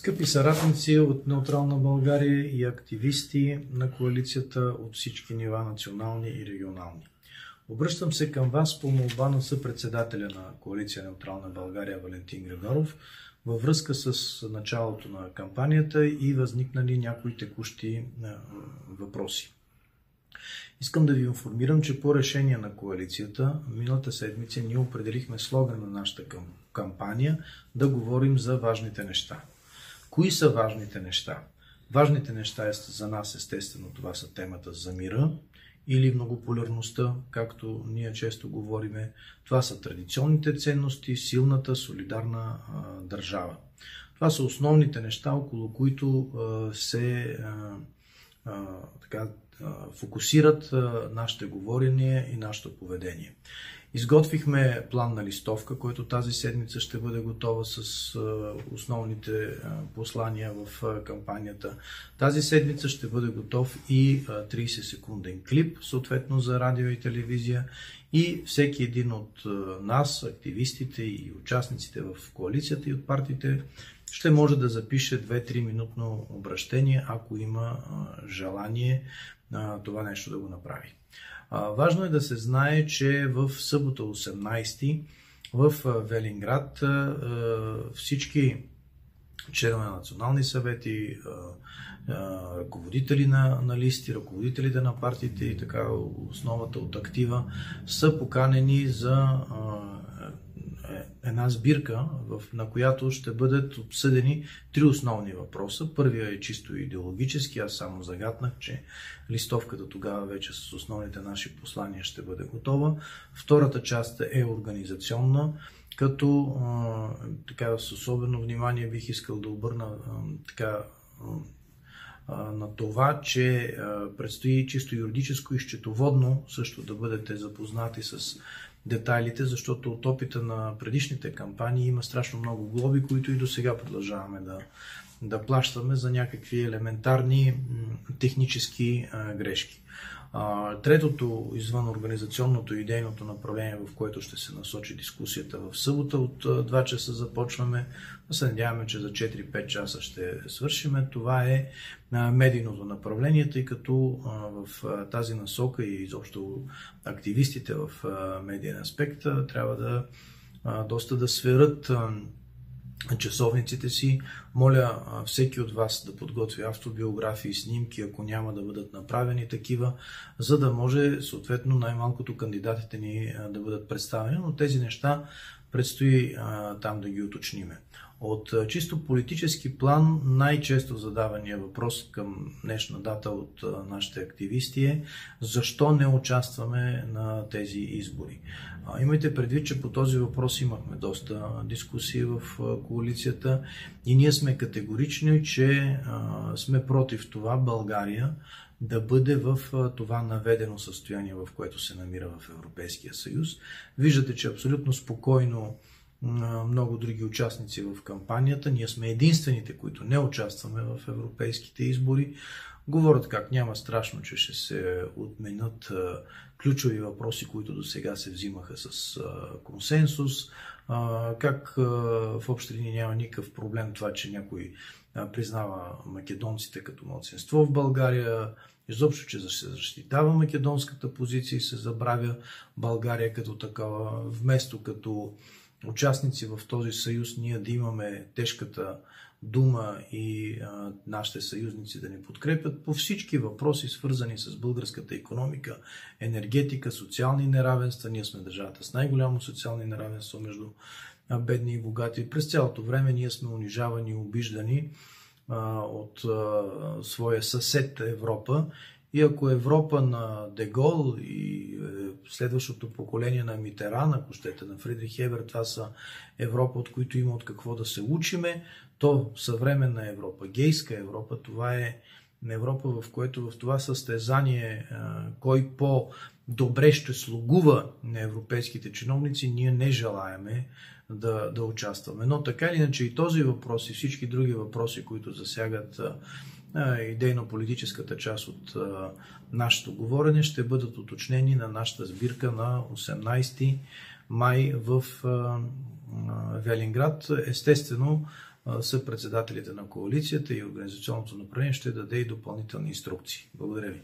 Скъпи съратници от Неутрална България и активисти на коалицията от всички нива, национални и регионални. Обръщам се към вас по молба на съпредседателя на коалиция Неутрална България Валентин Григоров във връзка с началото на кампанията и възникнали някои текущи въпроси. Искам да ви информирам, че по решение на коалицията миналата седмица ние определихме слоган на нашата кампания да говорим за важните неща. Кои са важните неща? Важните неща за нас, естествено, това са темата за мира или многополярността, както ние често говориме. Това са традиционните ценности, силната, солидарна държава. Това са основните неща, около които се фокусират нашите говорения и нашето поведение. Изготвихме план на листовка, който тази седмица ще бъде готова с основните послания в кампанията. Тази седмица ще бъде готов и 30-секунден клип, съответно за радио и телевизия. И всеки един от нас, активистите и участниците в коалицията и от партиите, ще може да запише 2-3 минутно обращение, ако има желание това нещо да го направи. Важно е да се знае, че в събота 18 в Велинград всички членове на национални съвети, ръководители на листи, ръководителите на партиите и така основата от актива са поканени за една сбирка, на която ще бъдат обсъдени 3 основни въпроса. Първият е чисто идеологически, аз само загатнах, че листовката тогава вече с основните наши послания ще бъде готова. Втората част е организационна, като с особено внимание бих искал да обърна на това, че предстои чисто юридическо и счетоводно също да бъдете запознати с детайлите, защото от опита на предишните кампании има страшно много глоби, които и до сега продължаваме да плащаме за някакви елементарни технически грешки. Третото, извън организационното и идейното направление, в което ще се насочи дискусията в събота, от 2 часа започваме. Se надяваме, че за 4-5 часа ще свършиме. Това е медийното направление, тъй като в тази насока и изобщо активистите в медиен аспект трябва доста да сверят часовниците си. Моля всеки от вас да подготви автобиографии, снимки, ако няма да бъдат направени такива, за да може съответно най-малкото кандидатите ни да бъдат представени, но тези неща предстои там да ги уточниме. От чисто политически план най-често задавания въпрос към днешна дата от нашите активисти е защо не участваме на тези избори. Имайте предвид, че по този въпрос имахме доста дискусии в коалицията и ние сме категорични, че сме против това България да бъде в това наведено състояние, в което се намира в Европейския съюз. Виждате, че абсолютно спокойно много други участници в кампанията. Ние сме единствените, които не участваме в европейските избори. Говорят как няма страшно, че ще се отменят ключови въпроси, които до сега се взимаха с консенсус. Как в общи линии няма никакъв проблем това, че някой признава македонците като малцинство в България. Изобщо, че се защитава македонската позиция и се забравя България като такава. Вместо като участници в този съюз ние да имаме тежката дума и нашите съюзници да ни подкрепят по всички въпроси, свързани с българската икономика, енергетика, социални неравенства. Ние сме държавата с най-голямо социални неравенство между бедни и богати. През цялото време ние сме унижавани и обиждани от своя съсед Европа. И ако Европа на Де Гол и следващото поколение на Митеран, ако щете на Фридрих Ебер, това са Европа, от които има от какво да се учиме, то съвременна Европа, гейска Европа, това е Европа, в което в това състезание кой по-добре ще слугува на европейските чиновници, ние не желаеме да участваме. Но така или иначе и този въпрос и всички други въпроси, които засягат идейно-политическата част от нашето говорене, ще бъдат уточнени на нашата сбирка на 18 май в Велинград. Естествено, съпредседателите на коалицията и организационното направление ще даде и допълнителни инструкции. Благодаря ви.